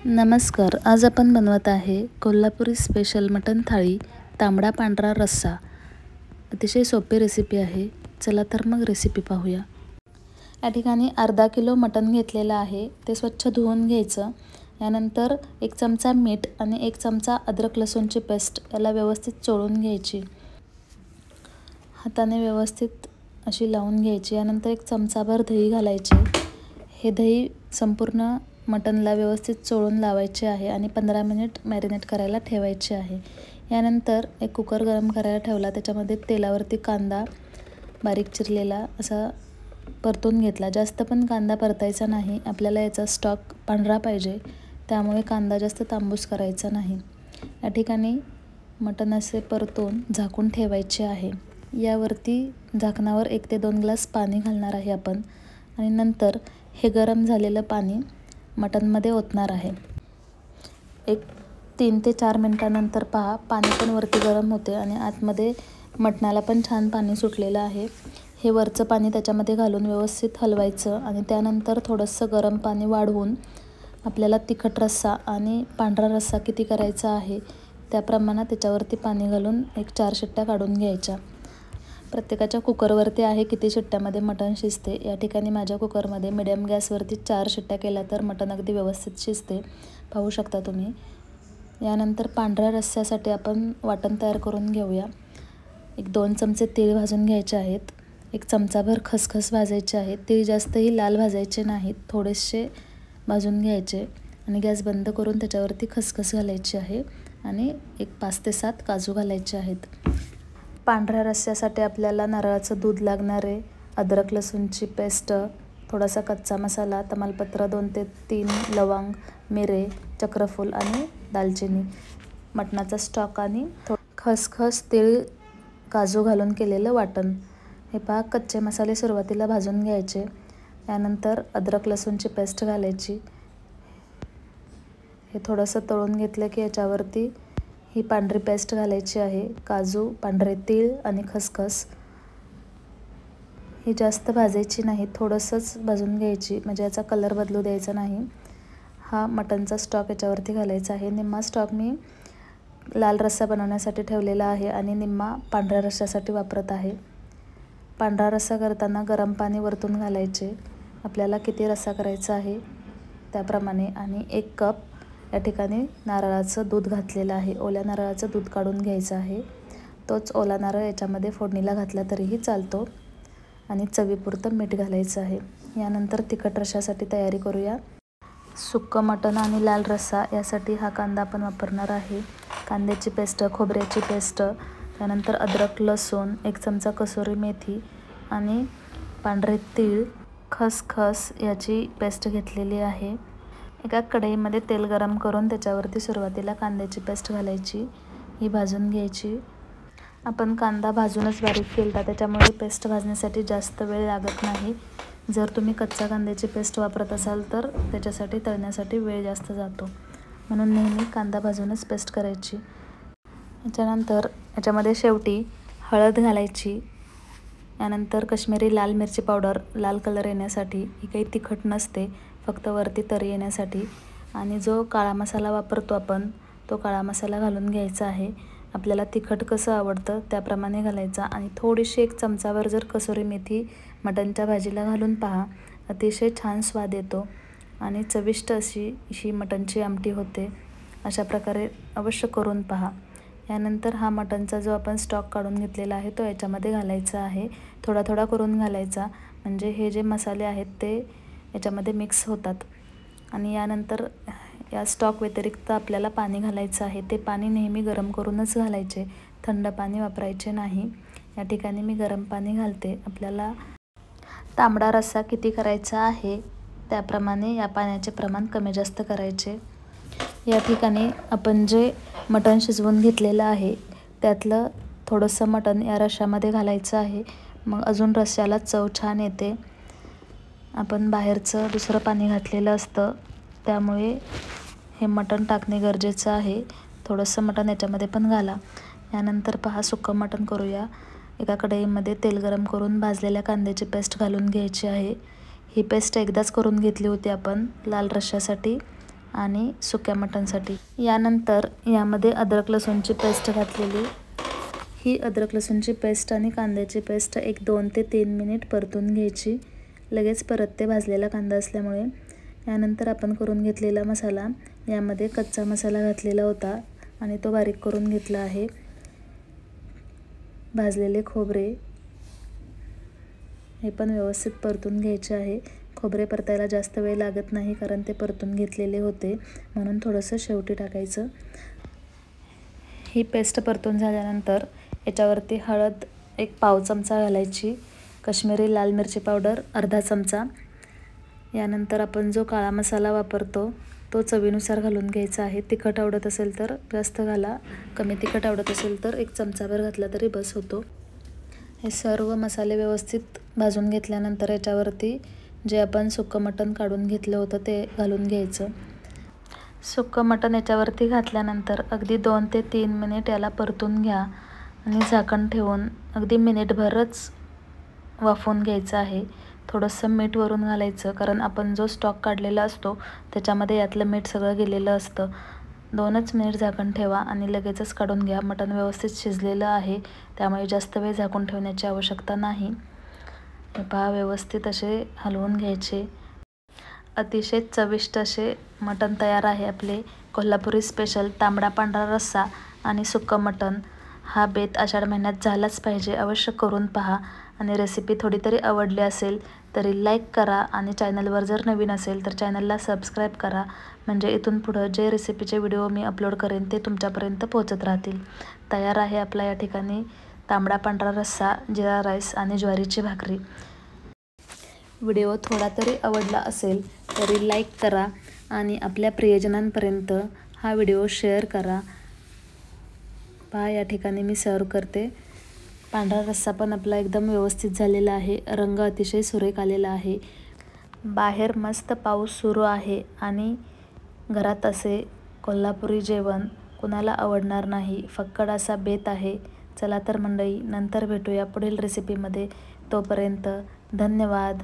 नमस्कार. आज आपण बनवत आहे कोल्हापुरी स्पेशल मटण थाळी, तांबडा पांढरा रस्सा. अतिशय सोपी रेसिपी आहे. चला तर मग रेसिपी पाहूया. या ठिकाणी अर्धा किलो मटण घेतलेलं आहे. ते स्वच्छ धुवून घ्यायचं. यानंतर 1 चमचा मीठ आणि 1 चमचा अद्रक लसूणची पेस्ट याला व्यवस्थित चोळून घ्यायची. हाताने व्यवस्थित अशी लावून घ्यायची. यानंतर 1 चमचाभर दही घालायचे. हे दही संपूर्ण मटणला व्यवस्थित चोळून लावायचे आहे आणि 15 मिनिट मॅरिनेट करायला ठेवायचे आहे. यानंतर एक कुकर गरम करायला ठेवला. त्याच्यामध्ये तेलावरती कांदा बारीक चिरलेला असा परतून घेतला. जास्त पण कांदा परतायचा नाही. आपल्याला याचा स्टॉक पांढरा पाहिजे, त्यामुळे कांदा जास्त तांबूस करायचा नाही. या ठिकाणी मटण असे परतून झाकून ठेवायचे आहे. यावरती झाकणावर 1 ते 2 ग्लास पाणी घालणार आहे आपण आणि नंतर हे गरम झालेलं पाणी मटणमध्ये ओतणार आहे. 3 ते 4 मिनिटांनंतर पहा, पाणी पण वरती गरम होते आणि आतमध्ये मटणाला पण छान पाणी सुटलेलं आहे. हे वरचं पाणी त्याच्यामध्ये घालून व्यवस्थित हलवायचं आणि त्यानंतर थोडंसं गरम पाणी वाढवून आपल्याला तिखट रस्सा आणि पांढरा रस्सा किती करायचा आहे त्या प्रमाणात त्याच्यावरती पाणी घालून 4 शिट्ट्या काढून घ्यायच्या. प्रत्येकाच्या कुकरवरती आहे किती शिट्ट्यामध्ये मटण शिजते. या ठिकाणी माझ्या कुकरमध्ये मिडियम गॅसवरती 4 शिट्ट्या केल्या तर मटण अगदी व्यवस्थित शिजते. पाहू शकता तुम्ही. यानंतर पांढऱ्या रस्स्यासाठी आपण वाटण तयार करून घेऊया. 2 चमचे तीळ भाजून घ्यायचे आहेत. 1 चमचाभर खसखस भाजायचे आहेत. तीळ जास्तही लाल भाजायचे नाहीत, थोडेसे भाजून घ्यायचे आणि गॅस बंद करून त्याच्यावरती खसखस घालायची आहे आणि 5 ते 7 काजू घालायचे आहेत. पांढऱ्या रस्स्यासाठी आपल्याला नारळाचं दूध लागणार आहे, अद्रक लसूणची पेस्ट, थोडासा कच्चा मसाला, तमालपत्र 2 ते 3 लवंग, मिरे, चक्रफूल आणि दालचिनी, मटणाचा स्टॉक आणि खसखस, तीळ, काजू घालून केलेलं वाटण. हे पहा, कच्चे मसाले सुरुवातीला भाजून घ्यायचे. यानंतर अद्रक लसूणची पेस्ट घालायची. हे थोडंसं तळून घेतलं की याच्यावरती ही पांढरी पेस्ट घालायची आहे. काजू, पांढरे तीळ आणि खसखस ही जास्त भाजायची नाही, थोडंसंच भाजून घ्यायची, म्हणजे याचा कलर बदलू द्यायचा नाही. हा मटणचा स्टॉक याच्यावरती घालायचा आहे. निम्मा स्टॉक मी लाल रस्सा बनवण्यासाठी ठेवलेला आहे आणि निम्मा पांढऱ्या रस्स्यासाठी वापरत आहे. पांढरा रस्सा करताना गरम पाणी वरतून घालायचे. आपल्याला किती रस्सा करायचा आहे त्याप्रमाणे. आणि 1 कप या ठिकाणी नारळाचं दूध घातलेलं आहे. ओल्या नारळाचं दूध काढून घ्यायचं आहे. तोच ओला नारळ याच्यामध्ये फोडणीला घातला तरीही चालतो आणि चवीपुरतं मीठ घालायचं आहे. यानंतर तिखट रश्श्यासाठी तयारी करूया. सुक्कं मटण आणि लाल रस्सा यासाठी हा कांदा आपण वापरणार आहे. कांद्याची पेस्ट, खोबऱ्याची पेस्ट, त्यानंतर अद्रक लसूण, 1 चमचा कसुरी मेथी आणि पांढरे तीळ, खसखस याची पेस्ट घेतलेली आहे. एका कढईमध्ये तेल गरम करून त्याच्यावरती सुरुवातीला कांद्याची पेस्ट घालायची. ही भाजून घ्यायची. आपण कांदा भाजूनच बारीक केला, त्याच्यामुळे पेस्ट भाजण्यासाठी जास्त वेळ लागत नाही. जर तुम्ही कच्चा कांद्याची पेस्ट वापरत असाल तर त्याच्यासाठी तळण्यासाठी वेळ जास्त जातो, म्हणून नेहमी कांदा भाजूनच पेस्ट करायची. याच्यानंतर याच्यामध्ये शेवटी हळद घालायची. यानंतर काश्मीरी लाल मिरची पावडर, लाल कलर येण्यासाठी. ही काही तिखट नसते, फक्त वरती तरी येण्यासाठी. आणि जो काळा मसाला वापरतो आपण, तो काळा मसाला घालून घ्यायचा आहे. आपल्याला तिखट कसं आवडतं त्याप्रमाणे घालायचा. आणि थोडीशी 1 चमचावर जर कसुरी मेथी मटणच्या भाजीला घालून पहा, अतिशय छान स्वाद येतो आणि चविष्ट अशी ही मटणची आमटी होते. अशा प्रकारे अवश्य करून पहा. यानंतर हा मटणचा जो आपण स्टॉक काढून घेतलेला आहे तो याच्यामध्ये घालायचा आहे. थोडा थोडा करून घालायचा, म्हणजे हे जे मसाले आहेत ते याच्यामध्ये मिक्स होतात. आणि यानंतर या स्टॉक व्यतिरिक्त आपल्याला पाणी घालायचं आहे. ते पाणी नेहमी गरम करूनच घालायचे, थंड पाणी वापरायचे नाही. या ठिकाणी मी गरम पाणी घालते. आपल्याला तांबडा रस्सा किती करायचा आहे त्याप्रमाणे या पाण्याचे प्रमाण कमी जास्त करायचे. या ठिकाणी आपण जे मटण शिजवून घेतलेलं आहे त्यातलं थोडंसं मटण या रश्श्यामध्ये घालायचं आहे. मग अजून रश्श्याला चव छान येते. आपण बाहेरचं दुसरं पाणी घातलेलं असतं, त्यामुळे हे मटण टाकणे गरजेचं आहे. थोडंसं मटण याच्यामध्ये पण घाला. यानंतर पहा, सुक्कं मटण करूया. एका कढईमध्ये तेल गरम करून भाजलेल्या कांद्याची पेस्ट घालून घ्यायची आहे. ही पेस्ट एकदाच करून घेतली होती आपण लाल रश्श्यासाठी, आणि सुक्या मटणसाठी. यानंतर यामध्ये अद्रक लसूणची पेस्ट घातलेली. ही अद्रक लसूणची पेस्ट आणि कांद्याची पेस्ट एक 2 ते 3 मिनिट परतून घ्यायची. लगेच परतते भाजलेला कांदा असल्यामुळे. यानंतर आपण करून घेतलेला मसाला, यामध्ये कच्चा मसाला घातलेला होता आणि तो बारीक करून घेतला आहे. भाजलेले खोबरे हे पण व्यवस्थित परतून घ्यायचे आहे. खोबरे परतायला जास्त वेळ लागत नाही कारण ते परतून घेतलेले होते, म्हणून थोडंसं शेवटी टाकायचं. ही पेस्ट परतून झाल्यानंतर याच्यावरती हळद एक पाव चमचा घालायची, काश्मीरी लाल मिरची पावडर अर्धा चमचा. यानंतर आपण जो काळा मसाला वापरतो तो चवीनुसार घालून घ्यायचा आहे. तिखट आवडत असेल तर जास्त घाला, कमी तिखट आवडत असेल तर 1 चमचाभर घातला तरी बस होतो. हे सर्व मसाले व्यवस्थित भाजून घेतल्यानंतर याच्यावरती जे आपण सुक्कं मटण काढून घेतलं होतं ते घालून घ्यायचं. सुक्कं मटण याच्यावरती घातल्यानंतर अगदी 2 ते 3 मिनिट याला परतून घ्या आणि झाकण ठेवून अगदी मिनिटभरच वाफवून घ्यायचं आहे. थोडंसं मीठ वरून घालायचं कारण आपण जो स्टॉक काढलेला असतो त्याच्यामध्ये यातलं मीठ सगळं गेलेलं असतं. 2च मिनिट झाकण ठेवा आणि लगेचच काढून घ्या. मटण व्यवस्थित शिजलेलं आहे त्यामुळे जास्त वेळ झाकून ठेवण्याची आवश्यकता नाही. हे पहा, व्यवस्थित असे हलवून घ्यायचे. अतिशय चविष्ट असे मटण तयार आहे आपले. कोल्हापुरी स्पेशल तांबडा पांढरा रस्सा आणि सुक्कं मटण. हा बेत आषाढ महिन्यात झालाच पाहिजे. अवश्य करून पहा आणि रेसिपी थोडी तरी आवडली असेल तरी लाईक करा आणि चॅनलवर जर नवीन असेल तर चॅनलला सबस्क्राईब करा, म्हणजे इथून पुढं जे रेसिपीचे व्हिडिओ मी अपलोड करेन ते तुमच्यापर्यंत पोहोचत राहतील. तयार आहे आपला या ठिकाणी तांबडा पांढरा रस्सा, जिरा राईस आणि ज्वारीची भाकरी. व्हिडिओ थोडा तरी आवडला असेल तरी लाईक करा आणि आपल्या प्रियजनांपर्यंत हा व्हिडिओ शेअर करा. पहा, या ठिकाणी मी सर्व करते. पांढरा रस्सा पण आपला एकदम व्यवस्थित झालेला आहे. रंग अतिशय सुरेख आलेला आहे. बाहेर मस्त पाऊस सुरू आहे आणि घरात असे कोल्हापुरी जेवण कुणाला आवडणार नाही. फक्कड असा बेत आहे. चला तर मंडळी, नंतर भेटूया पुढील रेसिपीमध्ये. तोपर्यंत धन्यवाद.